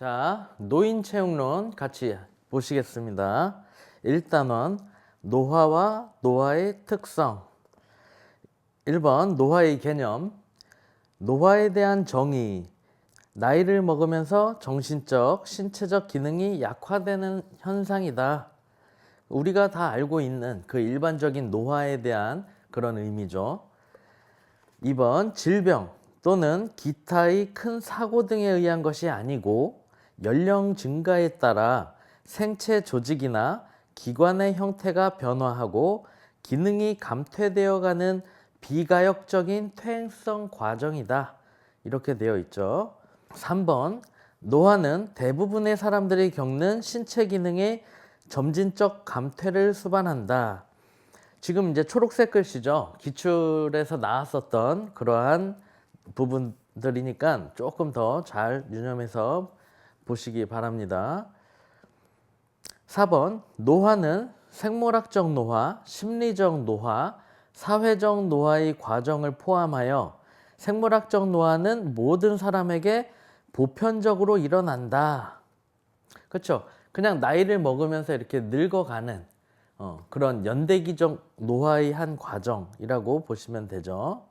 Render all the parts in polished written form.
자, 노인체육론 같이 보시겠습니다. 1단원 노화와 노화의 특성. 1번 노화의 개념. 노화에 대한 정의. 나이를 먹으면서 정신적, 신체적 기능이 약화되는 현상이다. 우리가 다 알고 있는 그 일반적인 노화에 대한 그런 의미죠. 2번 질병 또는 기타의 큰 사고 등에 의한 것이 아니고 연령 증가에 따라 생체 조직이나 기관의 형태가 변화하고 기능이 감퇴되어 가는 비가역적인 퇴행성 과정이다. 이렇게 되어 있죠. 3번 노화는 대부분의 사람들이 겪는 신체 기능의 점진적 감퇴를 수반한다. 지금 이제 초록색 글씨죠. 기출에서 나왔었던 그러한 부분들이니까 조금 더 잘 유념해서 보시기 바랍니다. 4번 노화는 생물학적 노화, 심리적 노화, 사회적 노화의 과정을 포함하여 생물학적 노화는 모든 사람에게 보편적으로 일어난다. 그렇죠? 그냥 나이를 먹으면서 이렇게 늙어가는 그런 연대기적 노화의 한 과정이라고 보시면 되죠.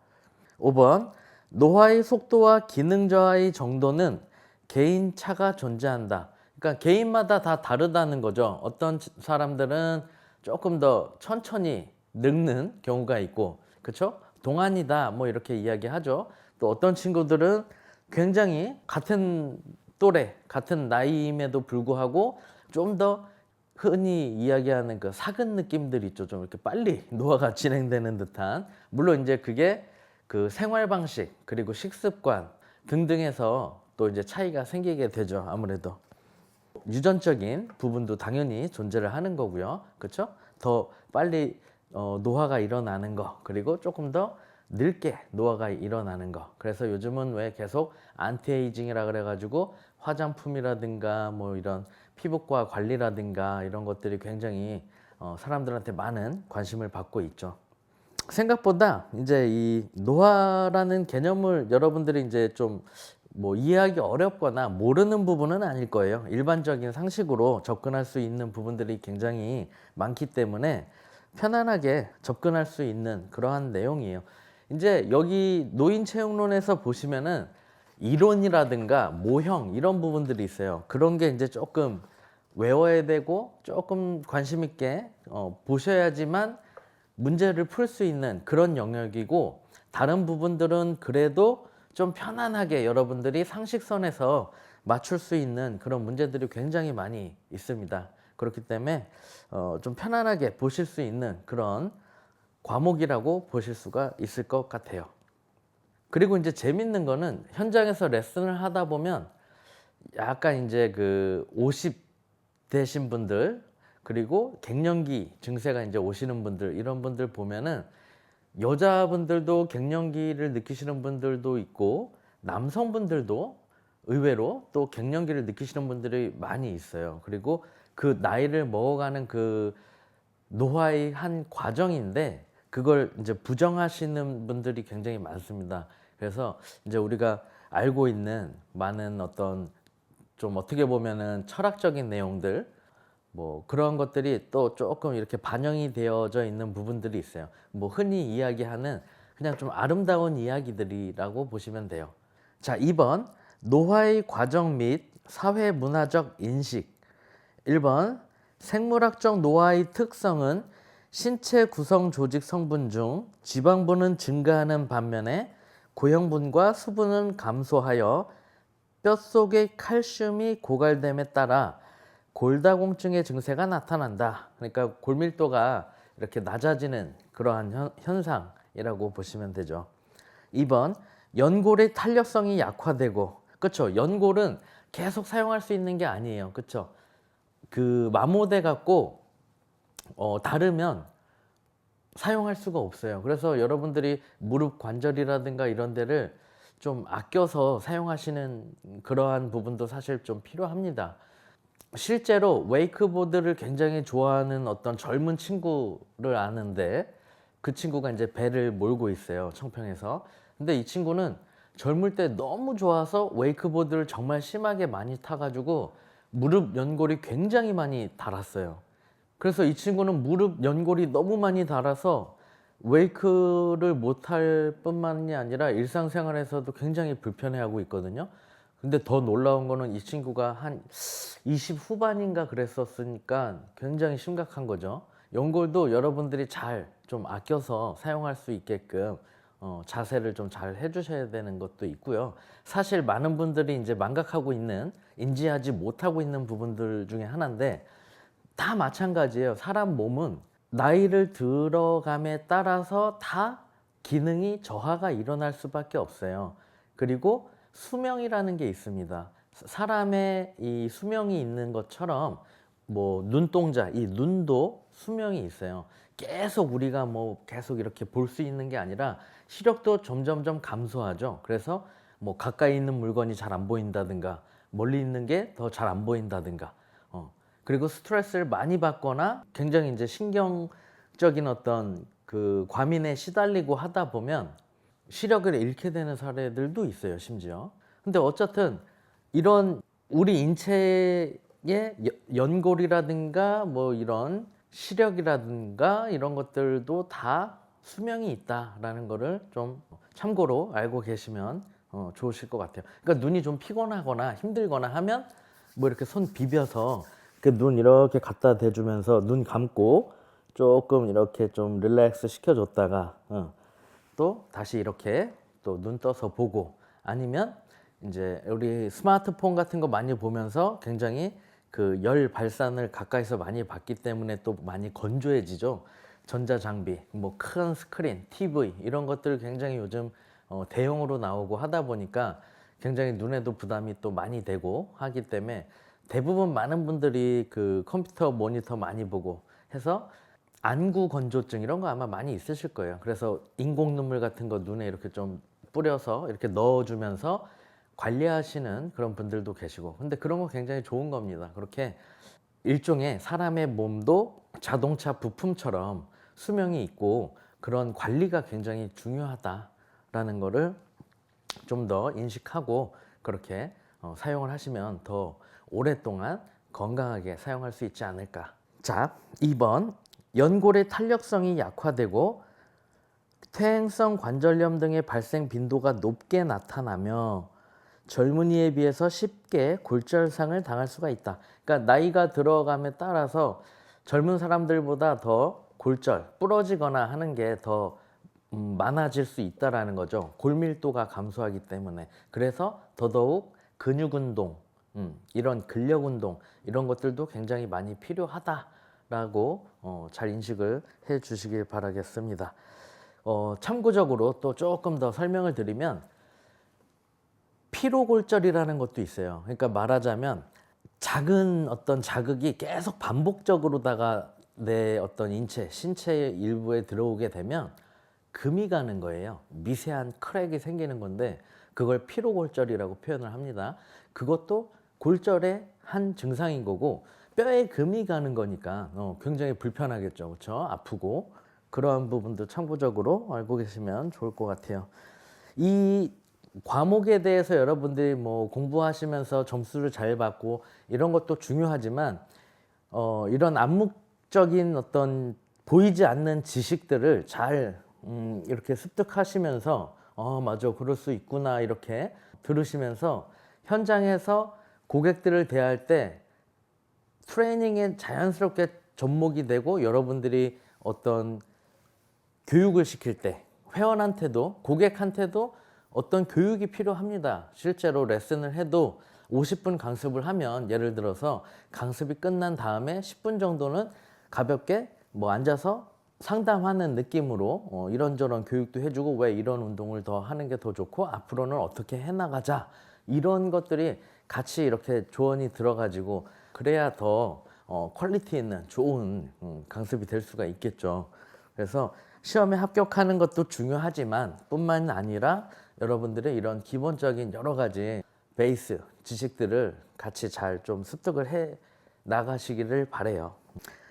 5번 노화의 속도와 기능 저하의 정도는 개인 차가 존재한다. 그러니까 개인마다 다 다르다는 거죠. 어떤 사람들은 조금 더 천천히 늙는 경우가 있고, 그렇죠? 동안이다 뭐 이렇게 이야기하죠. 또 어떤 친구들은 굉장히 같은 또래, 같은 나이임에도 불구하고 좀 더 흔히 이야기하는 그 사근 느낌들 있죠. 좀 이렇게 빨리 노화가 진행되는 듯한. 물론 이제 그게 그 생활 방식 그리고 식습관 등등에서 또 이제 차이가 생기게 되죠. 아무래도 유전적인 부분도 당연히 존재를 하는 거고요. 그렇죠? 더 빨리 노화가 일어나는 거, 그리고 조금 더 늙게 노화가 일어나는 거. 그래서 요즘은 왜 계속 안티에이징이라 그래가지고 화장품이라든가 뭐 이런 피부과 관리라든가 이런 것들이 굉장히 사람들한테 많은 관심을 받고 있죠. 생각보다 이제 이 노화라는 개념을 여러분들이 이제 좀 뭐 이해하기 어렵거나 모르는 부분은 아닐 거예요. 일반적인 상식으로 접근할 수 있는 부분들이 굉장히 많기 때문에 편안하게 접근할 수 있는 그러한 내용이에요. 이제 여기 노인체육론에서 보시면은 이론이라든가 모형 이런 부분들이 있어요. 그런 게 이제 조금 외워야 되고 조금 관심 있게 보셔야지만 문제를 풀 수 있는 그런 영역이고, 다른 부분들은 그래도 좀 편안하게 여러분들이 상식선에서 맞출 수 있는 그런 문제들이 굉장히 많이 있습니다. 그렇기 때문에 좀 편안하게 보실 수 있는 그런 과목이라고 보실 수가 있을 것 같아요. 그리고 이제 재밌는 거는 현장에서 레슨을 하다 보면 약간 이제 그 50 되신 분들, 그리고 갱년기 증세가 이제 오시는 분들, 이런 분들 보면은 여자분들도 갱년기를 느끼시는 분들도 있고 남성분들도 의외로 또 갱년기를 느끼시는 분들이 많이 있어요. 그리고 그 나이를 먹어가는 그 노화의 한 과정인데 그걸 이제 부정하시는 분들이 굉장히 많습니다. 그래서 이제 우리가 알고 있는 많은 어떤 좀 어떻게 보면은 철학적인 내용들 뭐 그런 것들이 또 조금 이렇게 반영이 되어져 있는 부분들이 있어요. 뭐 흔히 이야기하는 그냥 좀 아름다운 이야기들이라고 보시면 돼요. 자, 2번 노화의 과정 및 사회 문화적 인식. 1번 생물학적 노화의 특성은 신체 구성 조직 성분 중 지방분은 증가하는 반면에 고형분과 수분은 감소하여 뼛속의 칼슘이 고갈됨에 따라 골다공증의 증세가 나타난다. 그러니까 골밀도가 이렇게 낮아지는 그러한 현상이라고 보시면 되죠. 2번 연골의 탄력성이 약화되고, 그렇죠? 연골은 계속 사용할 수 있는 게 아니에요. 그렇죠? 그 마모돼 갖고 다르면 사용할 수가 없어요. 그래서 여러분들이 무릎 관절이라든가 이런 데를 좀 아껴서 사용하시는 그러한 부분도 사실 좀 필요합니다. 실제로 웨이크보드를 굉장히 좋아하는 어떤 젊은 친구를 아는데 그 친구가 이제 배를 몰고 있어요, 청평에서. 근데 이 친구는 젊을 때 너무 좋아서 웨이크보드를 정말 심하게 많이 타가지고 무릎 연골이 굉장히 많이 닳았어요. 그래서 이 친구는 무릎 연골이 너무 많이 닳아서 웨이크를 못할 뿐만이 아니라 일상생활에서도 굉장히 불편해하고 있거든요. 근데 더 놀라운 거는 이 친구가 한 20 후반인가 그랬었으니까 굉장히 심각한 거죠. 연골도 여러분들이 잘 좀 아껴서 사용할 수 있게끔 자세를 좀 잘 해주셔야 되는 것도 있고요. 사실 많은 분들이 이제 망각하고 있는, 인지하지 못하고 있는 부분들 중에 하나인데, 다 마찬가지예요. 사람 몸은 나이를 들어감에 따라서 다 기능이 저하가 일어날 수밖에 없어요. 그리고 수명이라는 게 있습니다. 사람의 이 수명이 있는 것처럼 뭐 눈동자, 이 눈도 수명이 있어요. 계속 우리가 뭐 계속 이렇게 볼 수 있는 게 아니라 시력도 점점점 감소하죠. 그래서 뭐 가까이 있는 물건이 잘 안 보인다든가 멀리 있는 게 더 잘 안 보인다든가 그리고 스트레스를 많이 받거나 굉장히 이제 신경적인 어떤 그 과민에 시달리고 하다 보면 시력을 잃게 되는 사례들도 있어요, 심지어. 근데 어쨌든 이런 우리 인체의 연골이라든가 뭐 이런 시력이라든가 이런 것들도 다 수명이 있다라는 거를 좀 참고로 알고 계시면 좋으실 것 같아요. 그러니까 눈이 좀 피곤하거나 힘들거나 하면 뭐 이렇게 손 비벼서 그 눈 이렇게 갖다 대주면서 눈 감고 조금 이렇게 좀 릴렉스 시켜줬다가 또 다시 이렇게 또 눈 떠서 보고, 아니면 이제 우리 스마트폰 같은 거 많이 보면서 굉장히 그 열 발산을 가까이서 많이 받기 때문에 또 많이 건조해지죠. 전자장비, 뭐 큰 스크린, TV 이런 것들 굉장히 요즘 대용으로 나오고 하다 보니까 굉장히 눈에도 부담이 또 많이 되고 하기 때문에 대부분 많은 분들이 그 컴퓨터 모니터 많이 보고 해서 안구 건조증 이런 거 아마 많이 있으실 거예요. 그래서 인공 눈물 같은 거 눈에 이렇게 좀 뿌려서 이렇게 넣어주면서 관리하시는 그런 분들도 계시고, 근데 그런 거 굉장히 좋은 겁니다. 그렇게 일종의 사람의 몸도 자동차 부품처럼 수명이 있고 그런 관리가 굉장히 중요하다라는 거를 좀 더 인식하고 그렇게 사용을 하시면 더 오랫동안 건강하게 사용할 수 있지 않을까. 자, 2번. 연골의 탄력성이 약화되고 퇴행성 관절염 등의 발생 빈도가 높게 나타나며 젊은이에 비해서 쉽게 골절상을 당할 수가 있다. 그러니까 나이가 들어감에 따라서 젊은 사람들보다 더 골절, 부러지거나 하는 게 더 많아질 수 있다라는 거죠. 골밀도가 감소하기 때문에. 그래서 더더욱 근육 운동, 이런 근력 운동 이런 것들도 굉장히 많이 필요하다라고 잘 인식을 해 주시길 바라겠습니다. 참고적으로 또 조금 더 설명을 드리면 피로골절이라는 것도 있어요. 그러니까 말하자면 작은 어떤 자극이 계속 반복적으로다가 내 어떤 신체의 일부에 들어오게 되면 금이 가는 거예요. 미세한 크랙이 생기는 건데 그걸 피로골절이라고 표현을 합니다. 그것도 골절의 한 증상인 거고 뼈에 금이 가는 거니까 굉장히 불편하겠죠. 그렇죠? 아프고 그러한 부분도 참고적으로 알고 계시면 좋을 것 같아요. 이 과목에 대해서 여러분들이 뭐 공부하시면서 점수를 잘 받고 이런 것도 중요하지만 이런 암묵적인 어떤 보이지 않는 지식들을 잘 이렇게 습득하시면서 맞아 그럴 수 있구나 이렇게 들으시면서 현장에서 고객들을 대할 때 트레이닝에 자연스럽게 접목이 되고 여러분들이 어떤 교육을 시킬 때 회원한테도 고객한테도 어떤 교육이 필요합니다. 실제로 레슨을 해도 50분 강습을 하면 예를 들어서 강습이 끝난 다음에 10분 정도는 가볍게 뭐 앉아서 상담하는 느낌으로 이런저런 교육도 해주고 왜 이런 운동을 더 하는 게 더 좋고 앞으로는 어떻게 해나가자 이런 것들이 같이 이렇게 조언이 들어가지고 그래야 더 퀄리티 있는 좋은 강습이 될 수가 있겠죠. 그래서 시험에 합격하는 것도 중요하지만 뿐만 아니라 여러분들의 이런 기본적인 여러 가지 베이스 지식들을 같이 잘 좀 습득을 해 나가시기를 바래요.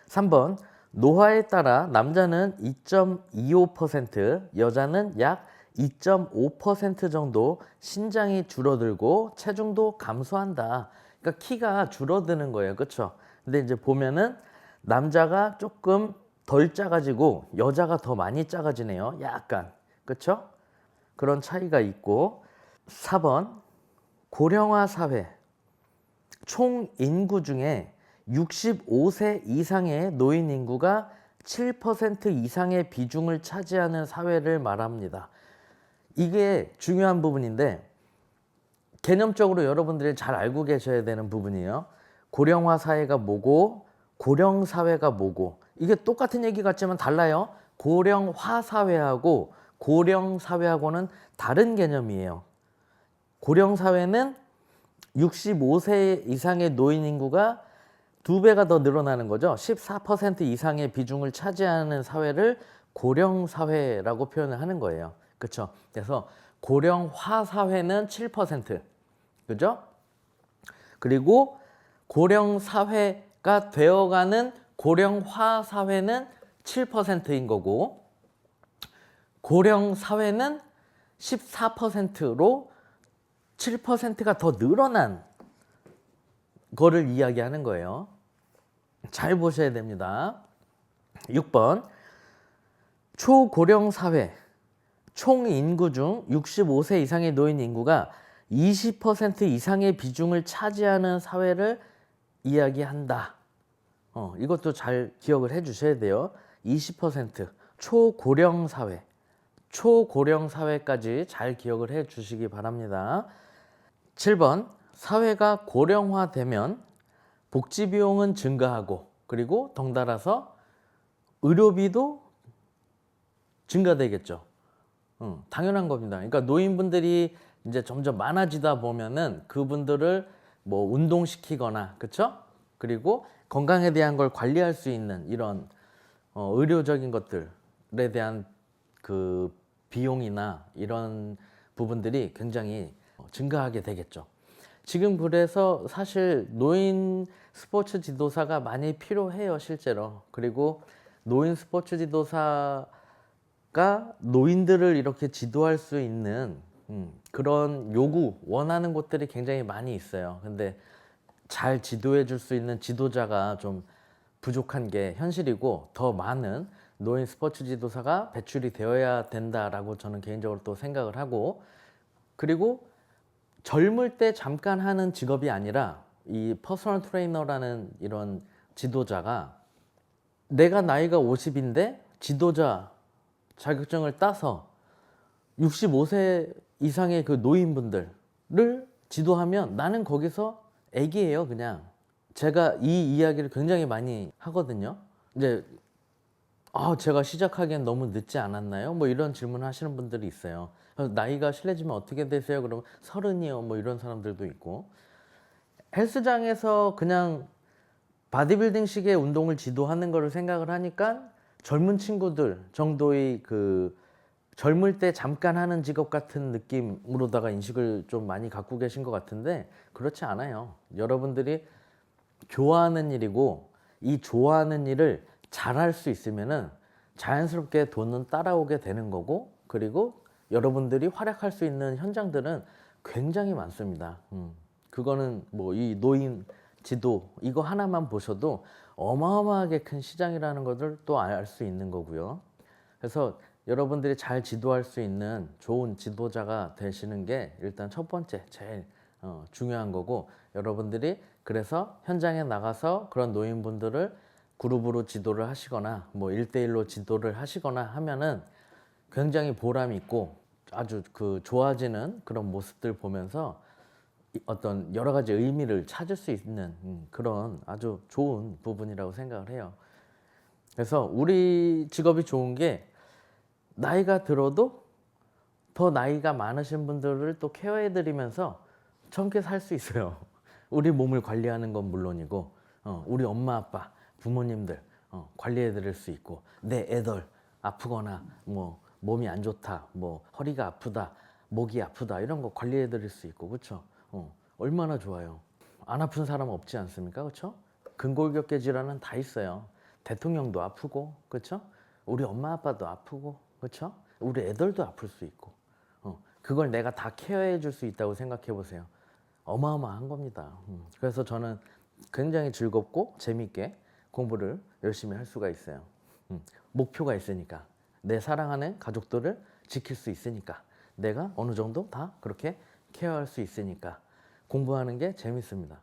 3번 노화에 따라 남자는 2.25%, 여자는 약 2.5% 정도 신장이 줄어들고 체중도 감소한다. 그러니까 키가 줄어드는 거예요. 그렇죠? 근데 이제 보면은 남자가 조금 덜 작아지고 여자가 더 많이 작아지네요. 약간. 그렇죠? 그런 차이가 있고 4번 고령화 사회 총 인구 중에 65세 이상의 노인 인구가 7% 이상의 비중을 차지하는 사회를 말합니다. 이게 중요한 부분인데 개념적으로 여러분들이 잘 알고 계셔야 되는 부분이에요. 고령화 사회가 뭐고 고령 사회가 뭐고 이게 똑같은 얘기 같지만 달라요. 고령화 사회하고 고령 사회하고는 다른 개념이에요. 고령 사회는 65세 이상의 노인 인구가 2배가 더 늘어나는 거죠. 14% 이상의 비중을 차지하는 사회를 고령 사회라고 표현을 하는 거예요. 그렇죠? 그래서 고령화 사회는 7%. 그죠? 그리고 고령 사회가 되어가는 고령화 사회는 7%인 거고 고령 사회는 14%로 7%가 더 늘어난 거를 이야기하는 거예요. 잘 보셔야 됩니다. 6번 초고령 사회 총 인구 중 65세 이상의 노인 인구가 20% 이상의 비중을 차지하는 사회를 이야기한다. 이것도 잘 기억을 해 주셔야 돼요. 20% 초고령 사회 초고령 사회까지 잘 기억을 해 주시기 바랍니다. 7번 사회가 고령화되면 복지 비용은 증가하고 그리고 덩달아서 의료비도 증가되겠죠. 당연한 겁니다. 그러니까 노인분들이 이제 점점 많아지다 보면은 그분들을 뭐 운동시키거나 그렇죠? 그리고 건강에 대한 걸 관리할 수 있는 이런 의료적인 것들에 대한 그 비용이나 이런 부분들이 굉장히 증가하게 되겠죠. 지금 그래서 사실 노인 스포츠 지도사가 많이 필요해요, 실제로. 그리고 노인 스포츠 지도사가 노인들을 이렇게 지도할 수 있는 그런 요구, 원하는 곳들이 굉장히 많이 있어요. 근데 잘 지도해 줄 수 있는 지도자가 좀 부족한 게 현실이고 더 많은 노인 스포츠 지도사가 배출이 되어야 된다라고 저는 개인적으로 또 생각을 하고 그리고 젊을 때 잠깐 하는 직업이 아니라 이 퍼스널 트레이너라는 이런 지도자가 내가 나이가 50인데 지도자 자격증을 따서 65세 이상의 그 노인분들을 지도하면 나는 거기서 애기예요, 그냥. 제가 이 이야기를 굉장히 많이 하거든요. 이제 제가 시작하기엔 너무 늦지 않았나요? 뭐 이런 질문을 하시는 분들이 있어요. 나이가 실례지만 어떻게 되세요? 그러면 30이요. 뭐 이런 사람들도 있고. 헬스장에서 그냥 바디빌딩식의 운동을 지도하는 거를 생각을 하니까 젊은 친구들 정도의 그 젊을 때 잠깐 하는 직업 같은 느낌으로다가 인식을 좀 많이 갖고 계신 것 같은데 그렇지 않아요. 여러분들이 좋아하는 일이고 이 좋아하는 일을 잘할 수 있으면은 자연스럽게 돈은 따라오게 되는 거고 그리고 여러분들이 활약할 수 있는 현장들은 굉장히 많습니다. 그거는 뭐 이 노인 지도 이거 하나만 보셔도 어마어마하게 큰 시장이라는 것을 또 알 수 있는 거고요. 그래서 여러분들이 잘 지도할 수 있는 좋은 지도자가 되시는 게 일단 첫 번째 제일 중요한 거고 여러분들이 그래서 현장에 나가서 그런 노인분들을 그룹으로 지도를 하시거나 뭐 1대1로 지도를 하시거나 하면은 굉장히 보람 있고 아주 그 좋아지는 그런 모습들 보면서 어떤 여러 가지 의미를 찾을 수 있는 그런 아주 좋은 부분이라고 생각을 해요. 그래서 우리 직업이 좋은 게 나이가 들어도 더 나이가 많으신 분들을 또 케어해 드리면서 젊게 살 수 있어요. 우리 몸을 관리하는 건 물론이고 우리 엄마 아빠 부모님들 관리해 드릴 수 있고 내 애들 아프거나 뭐 몸이 안 좋다 뭐 허리가 아프다 목이 아프다 이런 거 관리해 드릴 수 있고 그렇죠. 얼마나 좋아요. 안 아픈 사람 없지 않습니까? 그렇죠? 근골격계 질환은 다 있어요. 대통령도 아프고 그렇죠? 우리 엄마 아빠도 아프고 그렇죠? 우리 애들도 아플 수 있고 그걸 내가 다 케어해 줄 수 있다고 생각해 보세요. 어마어마한 겁니다. 그래서 저는 굉장히 즐겁고 재밌게 공부를 열심히 할 수가 있어요. 목표가 있으니까. 내 사랑하는 가족들을 지킬 수 있으니까. 내가 어느 정도 다 그렇게 케어할 수 있으니까. 공부하는 게 재밌습니다.